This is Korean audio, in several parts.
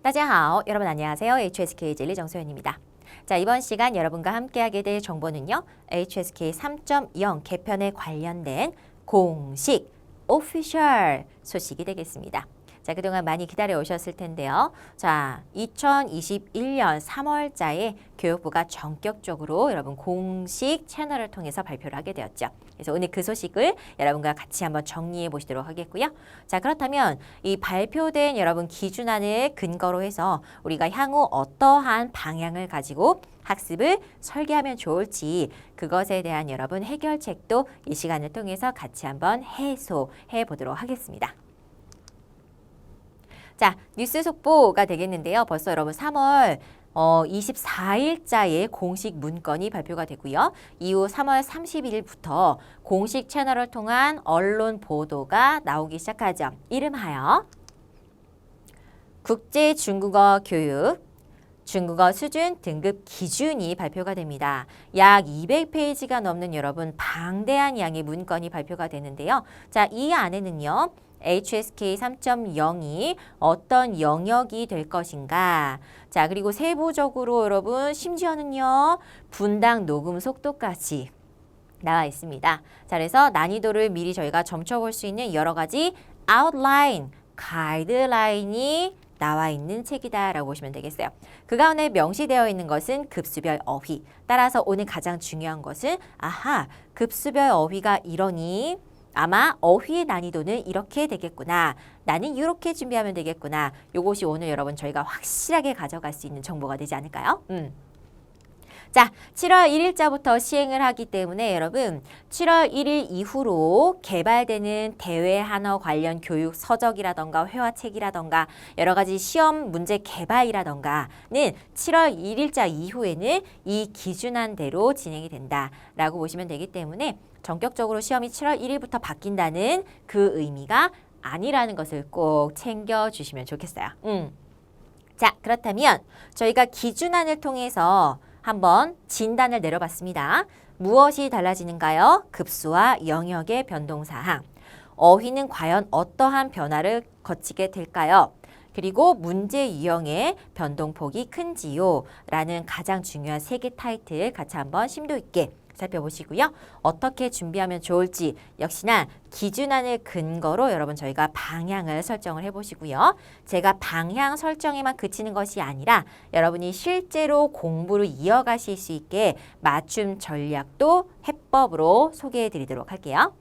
大家好, 여러분 안녕하세요. HSK 진리 정소연입니다. 자, 이번 시간 여러분과 함께하게 될 정보는요. HSK 3.0 개편에 관련된 공식, official 소식이 되겠습니다. 자, 그동안 많이 기다려 오셨을 텐데요. 자, 2021년 3월자에 교육부가 전격적으로 여러분 공식 채널을 통해서 발표를 하게 되었죠. 그래서 오늘 그 소식을 여러분과 같이 한번 정리해 보시도록 하겠고요. 자, 그렇다면 이 발표된 여러분 기준안을 근거로 해서 우리가 향후 어떠한 방향을 가지고 학습을 설계하면 좋을지 그것에 대한 여러분 해결책도 이 시간을 통해서 같이 한번 해소해 보도록 하겠습니다. 자, 뉴스 속보가 되겠는데요. 벌써 여러분 3월 24일자에 공식 문건이 발표가 되고요. 이후 3월 30일부터 공식 채널을 통한 언론 보도가 나오기 시작하죠. 이름하여 국제 중국어 교육 중국어 수준 등급 기준이 발표가 됩니다. 약 200페이지가 넘는 여러분 방대한 양의 문건이 발표가 되는데요. 자, 이 안에는요. HSK 3.0이 어떤 영역이 될 것인가. 자, 그리고 세부적으로 여러분 심지어는요. 분당 녹음 속도까지 나와 있습니다. 자, 그래서 난이도를 미리 저희가 점쳐볼 수 있는 여러 가지 아웃라인, 가이드라인이 나와 있는 책이다라고 보시면 되겠어요. 그 가운데 명시되어 있는 것은 급수별 어휘. 따라서 오늘 가장 중요한 것은 급수별 어휘가 이러니 아마 어휘의 난이도는 이렇게 되겠구나. 나는 이렇게 준비하면 되겠구나. 요것이 오늘 여러분 저희가 확실하게 가져갈 수 있는 정보가 되지 않을까요? 자, 7월 1일자부터 시행을 하기 때문에 여러분 7월 1일 이후로 개발되는 대외 한어 관련 교육 서적이라던가 회화책이라던가 여러 가지 시험 문제 개발이라던가는 7월 1일자 이후에는 이 기준안대로 진행이 된다라고 보시면 되기 때문에 전격적으로 시험이 7월 1일부터 바뀐다는 그 의미가 아니라는 것을 꼭 챙겨주시면 좋겠어요. 자, 그렇다면 저희가 기준안을 통해서 한번 진단을 내려봤습니다. 무엇이 달라지는가요? 급수와 영역의 변동사항. 어휘는 과연 어떠한 변화를 거치게 될까요? 그리고 문제 유형의 변동폭이 큰지요? 라는 가장 중요한 3개 타이틀 같이 한번 심도 있게 살펴보시고요. 어떻게 준비하면 좋을지 역시나 기준안을 근거로 여러분 저희가 방향을 설정을 해보시고요. 제가 방향 설정에만 그치는 것이 아니라 여러분이 실제로 공부를 이어가실 수 있게 맞춤 전략도 해법으로 소개해 드리도록 할게요.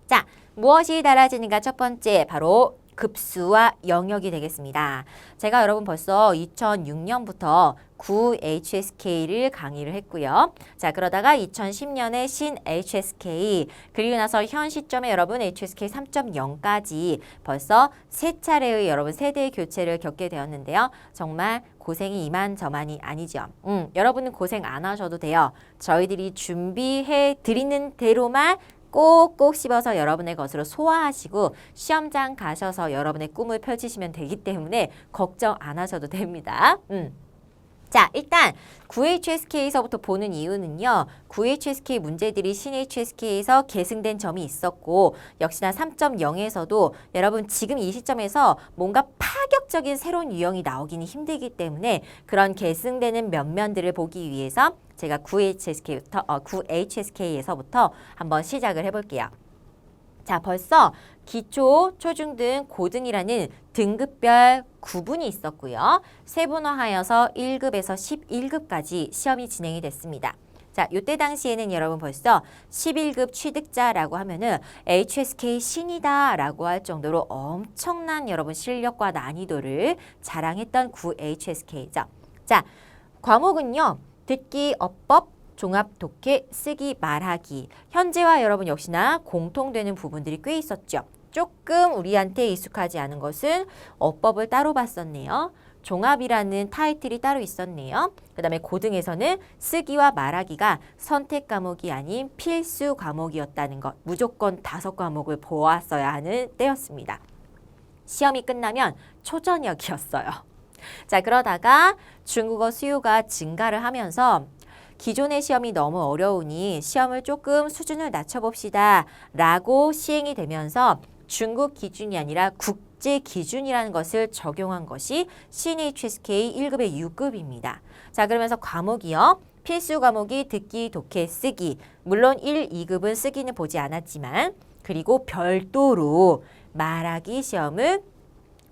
자, 무엇이 달라지는가 첫 번째 바로 급수와 영역이 되겠습니다. 제가 여러분 벌써 2006년부터 9HSK를 강의를 했고요. 자, 그러다가 2010년에 신 HSK 그리고 나서 현 시점에 여러분 HSK 3.0까지 벌써 3차례의 여러분 세대 교체를 겪게 되었는데요. 정말 고생이 이만저만이 아니죠. 여러분은 고생 안 하셔도 돼요. 저희들이 준비해 드리는 대로만 꼭꼭 씹어서 여러분의 것으로 소화하시고 시험장 가셔서 여러분의 꿈을 펼치시면 되기 때문에 걱정 안 하셔도 됩니다. 자, 일단 9HSK에서부터 보는 이유는요. 9HSK 문제들이 신 HSK에서 계승된 점이 있었고 역시나 3.0에서도 여러분 지금 이 시점에서 뭔가 파격적인 새로운 유형이 나오기는 힘들기 때문에 그런 계승되는 면면들을 보기 위해서 제가 9HSK에서부터 한번 시작을 해볼게요. 자, 벌써 기초, 초중등, 고등이라는 등급별 구분이 있었고요. 세분화하여서 1급에서 11급까지 시험이 진행이 됐습니다. 자, 이때 당시에는 여러분 벌써 11급 취득자라고 하면은 HSK 신이다 라고 할 정도로 엄청난 여러분 실력과 난이도를 자랑했던 9HSK죠. 자, 과목은요. 듣기, 어법, 종합 독해, 쓰기, 말하기. 현재와 여러분 역시나 공통되는 부분들이 꽤 있었죠. 조금 우리한테 익숙하지 않은 것은 어법을 따로 봤었네요. 종합이라는 타이틀이 따로 있었네요. 그 다음에 고등에서는 쓰기와 말하기가 선택 과목이 아닌 필수 과목이었다는 것. 무조건 5과목을 보았어야 하는 때였습니다. 시험이 끝나면 초저녁이었어요. 자, 그러다가 중국어 수요가 증가를 하면서 기존의 시험이 너무 어려우니 시험을 조금 수준을 낮춰봅시다 라고 시행이 되면서 중국 기준이 아니라 국제 국제 기준이라는 것을 적용한 것이 CNHSK 1급의 6급입니다. 자, 그러면서 과목이요. 필수 과목이 듣기, 독해, 쓰기. 물론 1, 2급은 쓰기는 보지 않았지만 그리고 별도로 말하기 시험을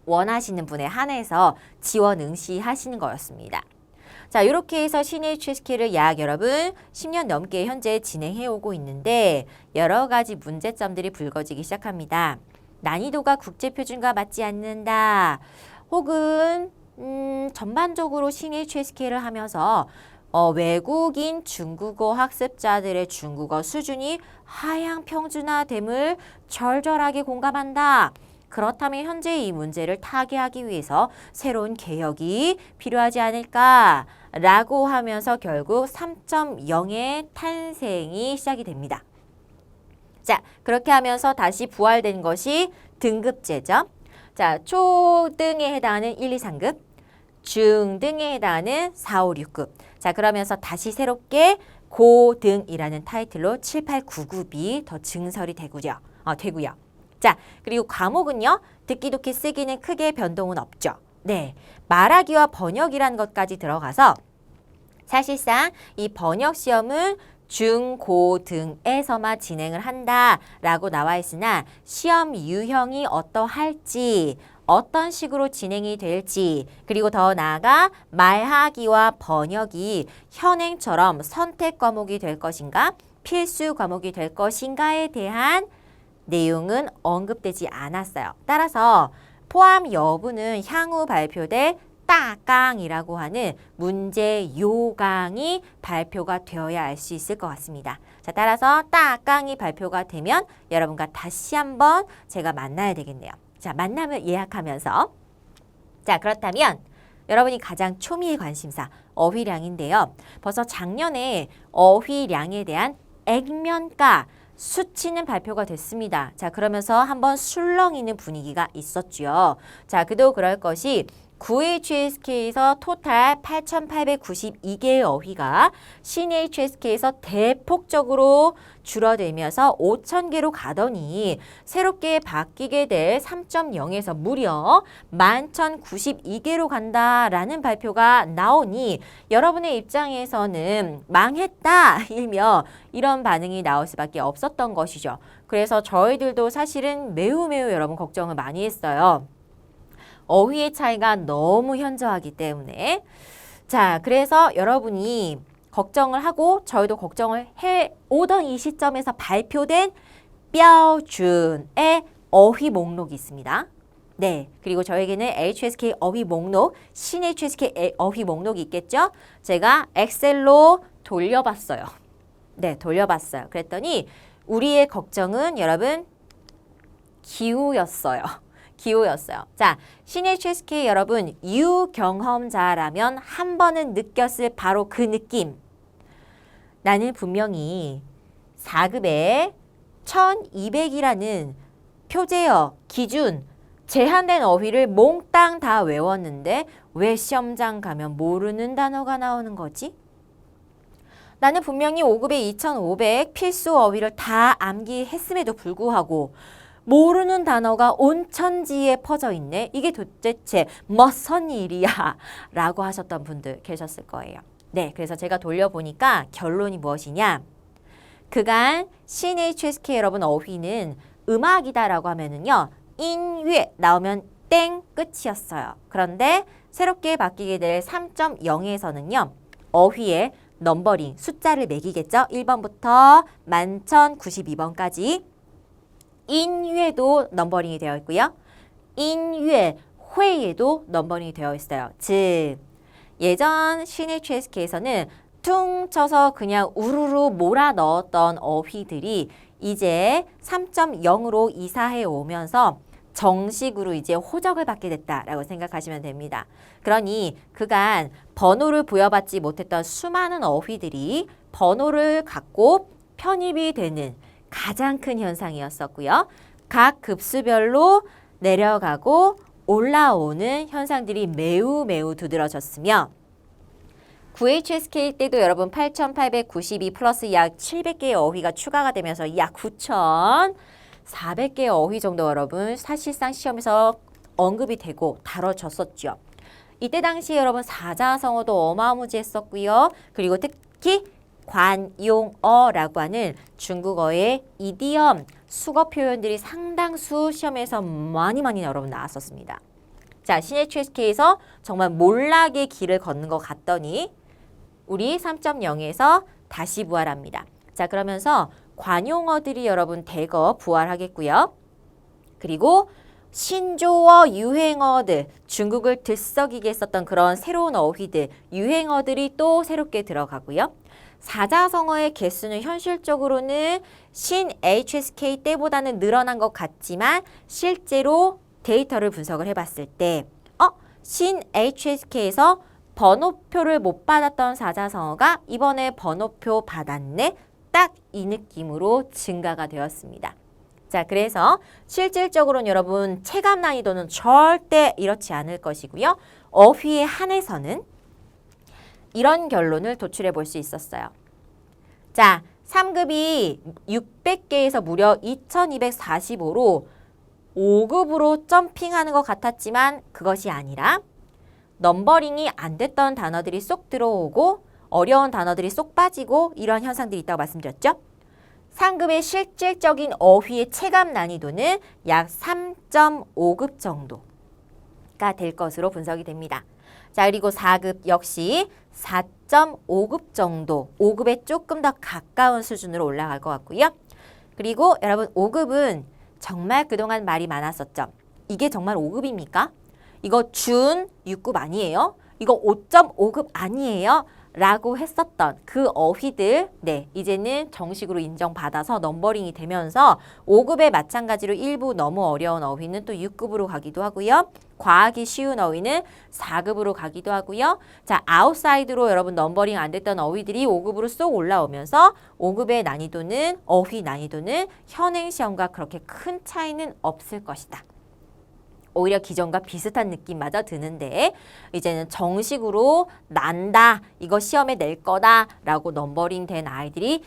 원하시는 분에 한해서 지원 응시하시는 거였습니다. 자, 이렇게 해서 CNHSK를 약 여러분 10년 넘게 현재 진행해 오고 있는데 여러 가지 문제점들이 불거지기 시작합니다. 난이도가 국제표준과 맞지 않는다. 혹은 전반적으로 CNHSK를 하면서 외국인 중국어 학습자들의 중국어 수준이 하향 평준화됨을 절절하게 공감한다. 그렇다면 현재 이 문제를 타개하기 위해서 새로운 개혁이 필요하지 않을까라고 하면서 결국 3.0의 탄생이 시작이 됩니다. 자, 그렇게 하면서 다시 부활된 것이 등급제죠. 자, 초등에 해당하는 1, 2, 3급, 중등에 해당하는 4, 5, 6급. 자, 그러면서 다시 새롭게 고등이라는 타이틀로 7, 8, 9급이 더 증설이 되고요. 자, 그리고 과목은요. 듣기, 독해, 쓰기는 크게 변동은 없죠. 네, 말하기와 번역이라는 것까지 들어가서 사실상 이 번역 시험은 중, 고 등에서만 진행을 한다라고 나와 있으나 시험 유형이 어떠할지 어떤 식으로 진행이 될지 그리고 더 나아가 말하기와 번역이 현행처럼 선택 과목이 될 것인가 필수 과목이 될 것인가에 대한 내용은 언급되지 않았어요. 따라서 포함 여부는 향후 발표될 따강이라고 하는 문제 요강이 발표가 되어야 알 수 있을 것 같습니다. 자, 따라서 따강이 발표가 되면 여러분과 다시 한번 제가 만나야 되겠네요. 자, 만남을 예약하면서 자, 그렇다면 여러분이 가장 초미의 관심사 어휘량인데요. 벌써 작년에 어휘량에 대한 액면가 수치는 발표가 됐습니다. 자, 그러면서 한번 술렁이는 분위기가 있었죠. 자, 그도 그럴 것이 9HSK에서 토탈 8,892개의 어휘가 CNHSK에서 대폭적으로 줄어들면서 5,000개로 가더니 새롭게 바뀌게 될 3.0에서 무려 11,092개로 간다라는 발표가 나오니 여러분의 입장에서는 망했다 일며 이런 반응이 나올 수밖에 없었던 것이죠. 그래서 저희들도 사실은 매우 여러분 걱정을 많이 했어요. 어휘의 차이가 너무 현저하기 때문에 자, 그래서 여러분이 걱정을 하고 저희도 걱정을 해오던 이 시점에서 발표된标준의 어휘 목록이 있습니다. 네, 그리고 저에게는 HSK 어휘 목록, CNHSK 어휘 목록이 있겠죠? 제가 엑셀로 돌려봤어요. 네, 돌려봤어요. 그랬더니 우리의 걱정은 여러분 기우였어요. 자, CNHSK 여러분 유경험자라면 한 번은 느꼈을 바로 그 느낌. 나는 분명히 4급에 1200이라는 표제어, 기준, 제한된 어휘를 몽땅 다 외웠는데 왜 시험장 가면 모르는 단어가 나오는 거지? 나는 분명히 5급에 2500 필수 어휘를 다 암기했음에도 불구하고 모르는 단어가 온천지에 퍼져 있네. 이게 도대체 무슨 일이야? 라고 하셨던 분들 계셨을 거예요. 네, 그래서 제가 돌려보니까 결론이 무엇이냐? 그간 CNHSK 여러분 어휘는 음악이다라고 하면은요. 인외 나오면 땡 끝이었어요. 그런데 새롭게 바뀌게 될 3.0에서는요. 어휘의 넘버링, 숫자를 매기겠죠? 1번부터 11,092번까지 인외도 넘버링이 되어 있고요. 인외, 회에도 넘버링이 되어 있어요. 즉, 예전 CNHSK에서는 퉁 쳐서 그냥 우르르 몰아 넣었던 어휘들이 이제 3.0으로 이사해 오면서 정식으로 이제 호적을 받게 됐다라고 생각하시면 됩니다. 그러니 그간 번호를 부여받지 못했던 수많은 어휘들이 번호를 갖고 편입이 되는 가장 큰 현상이었었고요. 각 급수별로 내려가고 올라오는 현상들이 매우 두드러졌으며 9HSK 때도 여러분 8,892 플러스 약 700개의 어휘가 추가가 되면서 약 9,400개의 어휘 정도 여러분 사실상 시험에서 언급이 되고 다뤄졌었죠. 이때 당시 여러분 사자성어도 어마무지했었고요. 그리고 특히 관용어라고 하는 중국어의 이디엄, 수거 표현들이 상당수 시험에서 많이 여러분 나왔었습니다. 자, CHSK에서 정말 몰락의 길을 걷는 것 같더니 우리 3.0에서 다시 부활합니다. 자, 그러면서 관용어들이 여러분 대거 부활하겠고요. 그리고 신조어, 유행어들, 중국을 들썩이게 했었던 그런 새로운 어휘들, 유행어들이 또 새롭게 들어가고요. 사자성어의 개수는 현실적으로는 신 HSK 때보다는 늘어난 것 같지만 실제로 데이터를 분석을 해봤을 때 신 HSK에서 번호표를 못 받았던 사자성어가 이번에 번호표 받았네? 딱 이 느낌으로 증가가 되었습니다. 자, 그래서 실질적으로는 여러분 체감 난이도는 절대 이렇지 않을 것이고요. 어휘에 한해서는 이런 결론을 도출해 볼 수 있었어요. 자, 3급이 600개에서 무려 2245로 5급으로 점핑하는 것 같았지만 그것이 아니라 넘버링이 안 됐던 단어들이 쏙 들어오고 어려운 단어들이 쏙 빠지고 이런 현상들이 있다고 말씀드렸죠. 3급의 실질적인 어휘의 체감 난이도는 약 3.5급 정도가 될 것으로 분석이 됩니다. 자, 그리고 4급 역시 4.5급 정도, 5급에 조금 더 가까운 수준으로 올라갈 것 같고요. 그리고 여러분 5급은 정말 그동안 말이 많았었죠. 이게 정말 5급입니까? 이거 준 6급 아니에요? 이거 5.5급 아니에요? 라고 했었던 그 어휘들, 네, 이제는 정식으로 인정받아서 넘버링이 되면서 5급에 마찬가지로 일부 너무 어려운 어휘는 또 6급으로 가기도 하고요. 과하기 쉬운 어휘는 4급으로 가기도 하고요. 자, 아웃사이드로 여러분 넘버링 안 됐던 어휘들이 5급으로 쏙 올라오면서 5급의 난이도는, 어휘 난이도는 현행 시험과 그렇게 큰 차이는 없을 것이다. 오히려 기존과 비슷한 느낌마저 드는데 이제는 정식으로 난다, 이거 시험에 낼 거다 라고 넘버링 된 아이들이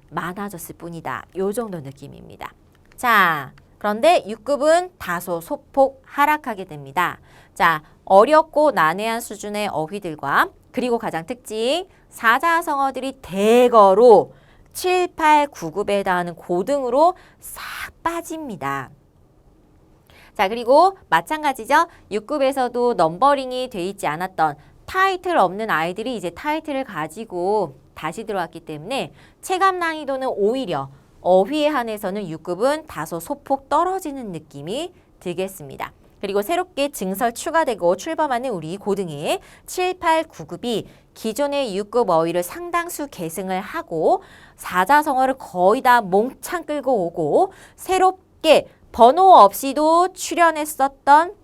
많아졌을 뿐이다. 요 정도 느낌입니다. 자, 그런데 6급은 다소 소폭 하락하게 됩니다. 자, 어렵고 난해한 수준의 어휘들과 그리고 가장 특징 사자성어들이 대거로 7, 8, 9급에 해당하는 고등으로 싹 빠집니다. 자, 그리고 마찬가지죠. 6급에서도 넘버링이 돼 있지 않았던 타이틀 없는 아이들이 이제 타이틀을 가지고 다시 들어왔기 때문에 체감 난이도는 오히려 어휘에 한해서는 6급은 다소 소폭 떨어지는 느낌이 들겠습니다. 그리고 새롭게 증설 추가되고 출범하는 우리 고등의 7, 8, 9급이 기존의 6급 어휘를 상당수 계승을 하고 사자성어를 거의 다 몽창 끌고 오고 새롭게 번호 없이도 출연했었던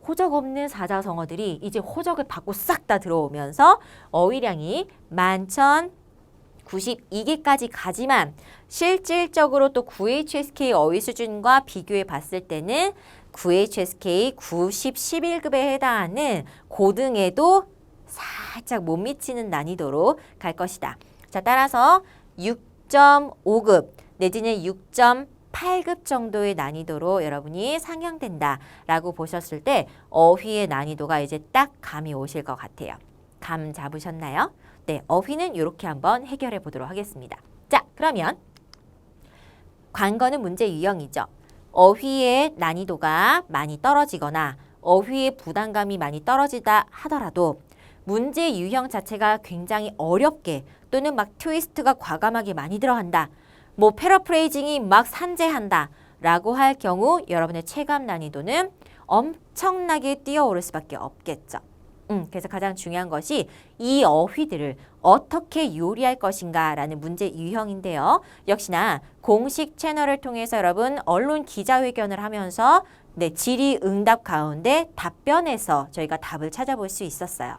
호적 없는 사자성어들이 이제 호적을 받고 싹 다 들어오면서 어휘량이 11,092개까지 가지만 실질적으로 또 9HSK 어휘 수준과 비교해 봤을 때는 9HSK 90, 11급에 해당하는 고등에도 살짝 못 미치는 난이도로 갈 것이다. 자, 따라서 6.5급 내지는 6.8급 정도의 난이도로 여러분이 상향된다라고 보셨을 때 어휘의 난이도가 이제 딱 감이 오실 것 같아요. 감 잡으셨나요? 네, 어휘는 이렇게 한번 해결해 보도록 하겠습니다. 자, 그러면 관건은 문제 유형이죠. 어휘의 난이도가 많이 떨어지거나 어휘의 부담감이 많이 떨어지다 하더라도 문제 유형 자체가 굉장히 어렵게 또는 막 트위스트가 과감하게 많이 들어간다. 뭐 패러프레이징이 막 산재한다 라고 할 경우 여러분의 체감 난이도는 엄청나게 뛰어오를 수밖에 없겠죠. 그래서 가장 중요한 것이 이 어휘들을 어떻게 요리할 것인가 라는 문제 유형인데요. 역시나 공식 채널을 통해서 여러분 언론 기자회견을 하면서 질의응답 가운데 답변에서 저희가 답을 찾아볼 수 있었어요.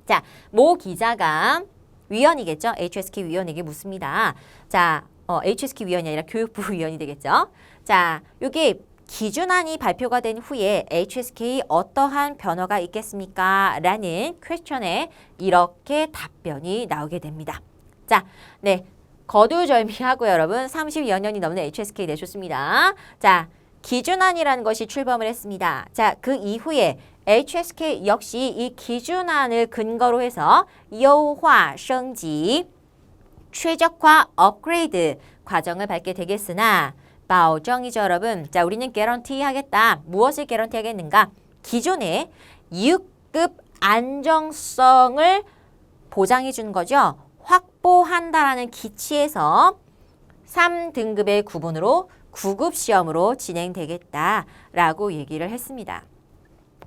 자, 모 기자가 위원이겠죠. HSK 위원에게 묻습니다. 자, HSK 위원이 아니라 교육부 위원이 되겠죠. 자, 여기 기준안이 발표가 된 후에 HSK 어떠한 변화가 있겠습니까? 라는 퀘스천에 이렇게 답변이 나오게 됩니다. 자, 거두절미하고 여러분 30여 년이 넘는 HSK 내셨습니다. 자, 기준안이라는 것이 출범을 했습니다. 자, 그 이후에 HSK 역시 이 기준안을 근거로 해서优化 升级 최적화 업그레이드 과정을 밟게 되겠으나 保证이죠 여러분. 자, 우리는 개런티 하겠다. 무엇을 개런티 하겠는가? 기존의 6급 안정성을 보장해 주는 거죠. 확보한다라는 기치에서 3등급의 구분으로 9급 시험으로 진행되겠다라고 얘기를 했습니다.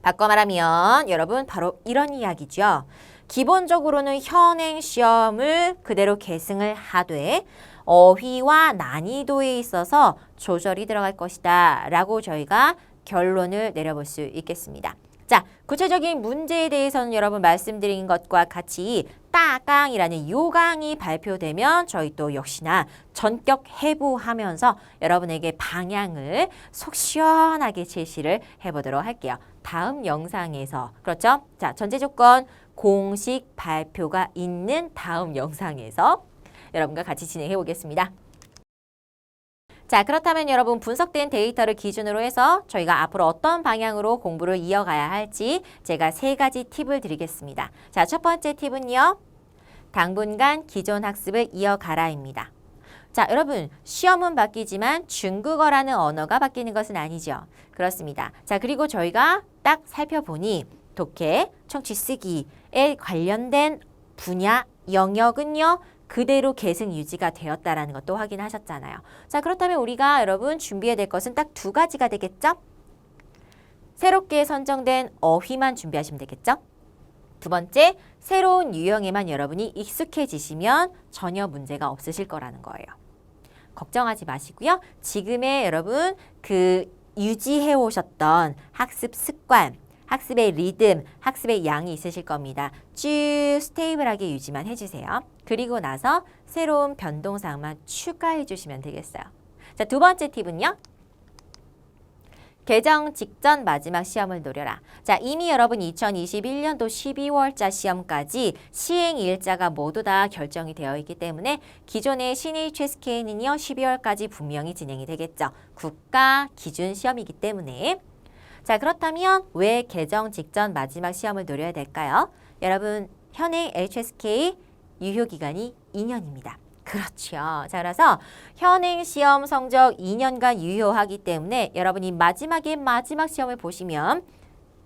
바꿔 말하면 여러분 바로 이런 이야기죠. 기본적으로는 현행 시험을 그대로 계승을 하되 어휘와 난이도에 있어서 조절이 들어갈 것이다 라고 저희가 결론을 내려볼 수 있겠습니다. 자, 구체적인 문제에 대해서는 여러분 말씀드린 것과 같이 따강이라는 요강이 발표되면 저희 또 역시나 전격 해부하면서 여러분에게 방향을 속 시원하게 제시를 해보도록 할게요. 다음 영상에서 그렇죠? 자, 전제 조건 공식 발표가 있는 다음 영상에서 여러분과 같이 진행해 보겠습니다. 자, 그렇다면 여러분 분석된 데이터를 기준으로 해서 저희가 앞으로 어떤 방향으로 공부를 이어가야 할지 제가 3가지 팁을 드리겠습니다. 자, 첫 번째 팁은요. 당분간 기존 학습을 이어가라입니다. 자, 여러분 시험은 바뀌지만 중국어라는 언어가 바뀌는 것은 아니죠. 그렇습니다. 자, 그리고 저희가 딱 살펴보니 독해, 청취 쓰기에 관련된 분야, 영역은요. 그대로 계승 유지가 되었다라는 것도 확인하셨잖아요. 자, 그렇다면 우리가 여러분 준비해야 될 것은 딱 2가지가 되겠죠? 새롭게 선정된 어휘만 준비하시면 되겠죠? 두 번째, 새로운 유형에만 여러분이 익숙해지시면 전혀 문제가 없으실 거라는 거예요. 걱정하지 마시고요. 지금의 여러분 그 유지해 오셨던 학습 습관, 학습의 리듬, 학습의 양이 있으실 겁니다. 쭉 스테이블하게 유지만 해주세요. 그리고 나서 새로운 변동사항만 추가해 주시면 되겠어요. 자, 두 번째 팁은요. 개정 직전 마지막 시험을 노려라. 자, 이미 여러분 2021년도 12월자 시험까지 시행 일자가 모두 다 결정이 되어 있기 때문에 기존의 신HSK는요 12월까지 분명히 진행이 되겠죠. 국가 기준 시험이기 때문에. 자, 그렇다면 왜 개정 직전 마지막 시험을 노려야 될까요? 여러분 현행 HSK 유효기간이 2년입니다. 그렇죠. 자, 그래서 현행 시험 성적 2년간 유효하기 때문에 여러분이 마지막 시험을 보시면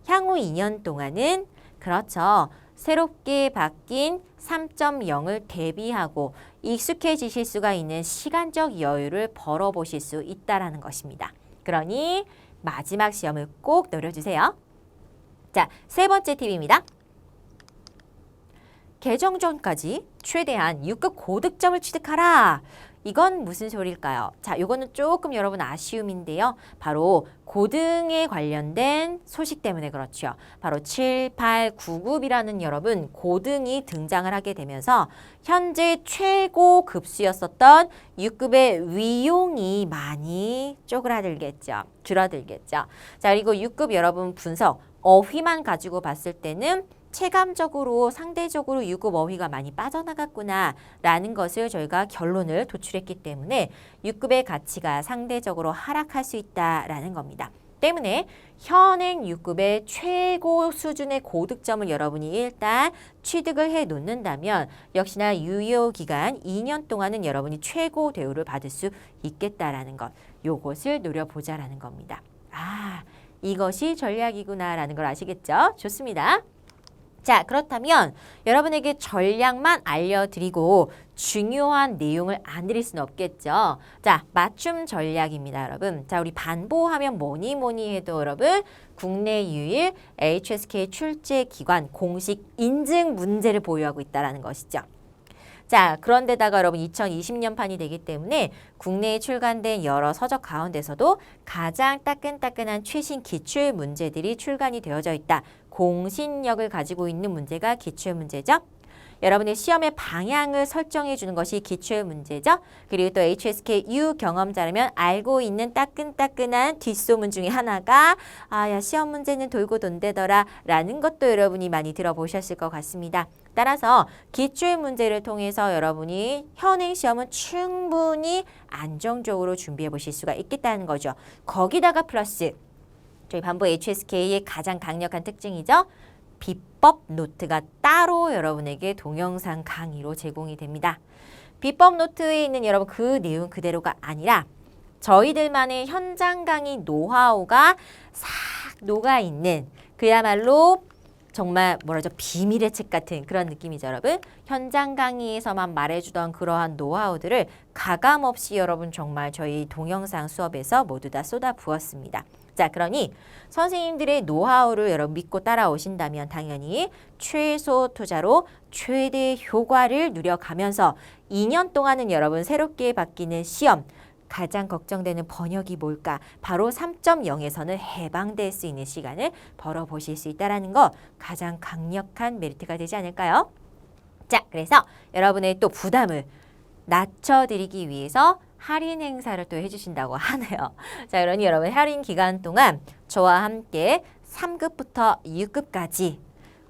향후 2년 동안은 그렇죠. 새롭게 바뀐 3.0을 대비하고 익숙해지실 수가 있는 시간적 여유를 벌어보실 수 있다는 것입니다. 그러니 마지막 시험을 꼭 노려주세요. 자, 3번째 팁입니다. 개정 전까지 최대한 6급 고득점을 취득하라. 이건 무슨 소리일까요? 자, 요거는 조금 여러분 아쉬움인데요. 바로 고등에 관련된 소식 때문에 그렇죠. 바로 7, 8, 9급이라는 여러분 고등이 등장을 하게 되면서 현재 최고 급수였었던 6급의 위용이 많이 쪼그라들겠죠. 줄어들겠죠. 자, 그리고 6급 여러분 분석 어휘만 가지고 봤을 때는 체감적으로 상대적으로 6급 어휘가 많이 빠져나갔구나 라는 것을 저희가 결론을 도출했기 때문에 6급의 가치가 상대적으로 하락할 수 있다라는 겁니다. 때문에 현행 6급의 최고 수준의 고득점을 여러분이 일단 취득을 해 놓는다면 역시나 유효기간 2년 동안은 여러분이 최고 대우를 받을 수 있겠다라는 것. 요것을 노려보자라는 겁니다. 아, 이것이 전략이구나라는 걸 아시겠죠? 좋습니다. 자, 그렇다면 여러분에게 전략만 알려드리고 중요한 내용을 안 드릴 수는 없겠죠. 자, 맞춤 전략입니다, 여러분. 자, 우리 반보하면 뭐니 해도 여러분 국내 유일 HSK 출제 기관 공식 인증 문제를 보유하고 있다는 것이죠. 자, 그런데다가 여러분 2020년판이 되기 때문에 국내에 출간된 여러 서적 가운데서도 가장 따끈따끈한 최신 기출 문제들이 출간이 되어져 있다. 공신력을 가지고 있는 문제가 기출문제죠. 여러분의 시험의 방향을 설정해 주는 것이 기출 문제죠. 그리고 또 HSK-U 경험자라면 알고 있는 따끈따끈한 뒷소문 중에 하나가 야 시험 문제는 돌고 돈대더라 라는 것도 여러분이 많이 들어보셨을 것 같습니다. 따라서 기출 문제를 통해서 여러분이 현행 시험은 충분히 안정적으로 준비해 보실 수가 있겠다는 거죠. 거기다가 플러스 저희 반부 HSK의 가장 강력한 특징이죠. 비법 노트가 따로 여러분에게 동영상 강의로 제공이 됩니다. 비법 노트에 있는 여러분 그 내용 그대로가 아니라 저희들만의 현장 강의 노하우가 싹 녹아있는 그야말로 정말 뭐라죠? 비밀의 책 같은 그런 느낌이죠, 여러분. 현장 강의에서만 말해주던 그러한 노하우들을 가감없이 여러분 정말 저희 동영상 수업에서 모두 다 쏟아부었습니다. 자, 그러니 선생님들의 노하우를 여러분 믿고 따라오신다면 당연히 최소 투자로 최대 효과를 누려가면서 2년 동안은 여러분 새롭게 바뀌는 시험 가장 걱정되는 번역이 뭘까? 바로 3.0에서는 해방될 수 있는 시간을 벌어보실 수 있다는 거 가장 강력한 메리트가 되지 않을까요? 자, 그래서 여러분의 또 부담을 낮춰드리기 위해서 할인 행사를 또 해주신다고 하네요. 자, 그러니 여러분 할인 기간 동안 저와 함께 3급부터 6급까지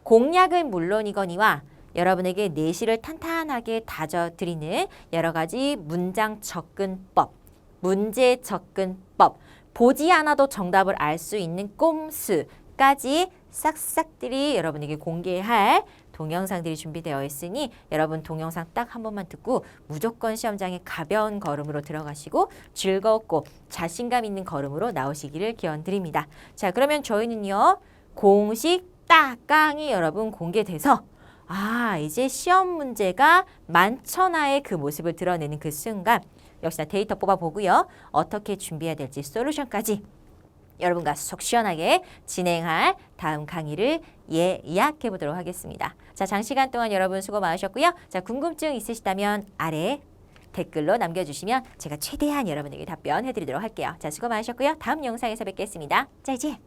공략은 물론이거니와 여러분에게 내실을 탄탄하게 다져드리는 여러 가지 문장 접근법, 문제 접근법, 보지 않아도 정답을 알 수 있는 꼼수까지 싹싹들이 여러분에게 공개할 동영상들이 준비되어 있으니 여러분 동영상 딱 한 번만 듣고 무조건 시험장에 가벼운 걸음으로 들어가시고 즐겁고 자신감 있는 걸음으로 나오시기를 기원드립니다. 자, 그러면 저희는요. 공식 딱강이 여러분 공개돼서 이제 시험 문제가 만천하의 그 모습을 드러내는 그 순간 역시나 데이터 뽑아보고요. 어떻게 준비해야 될지 솔루션까지 여러분과 속 시원하게 진행할 다음 강의를 예약해 보도록 하겠습니다. 자, 장시간 동안 여러분 수고 많으셨고요. 자, 궁금증 있으시다면 아래 댓글로 남겨주시면 제가 최대한 여러분에게 답변해 드리도록 할게요. 자, 수고 많으셨고요. 다음 영상에서 뵙겠습니다. 자, 이제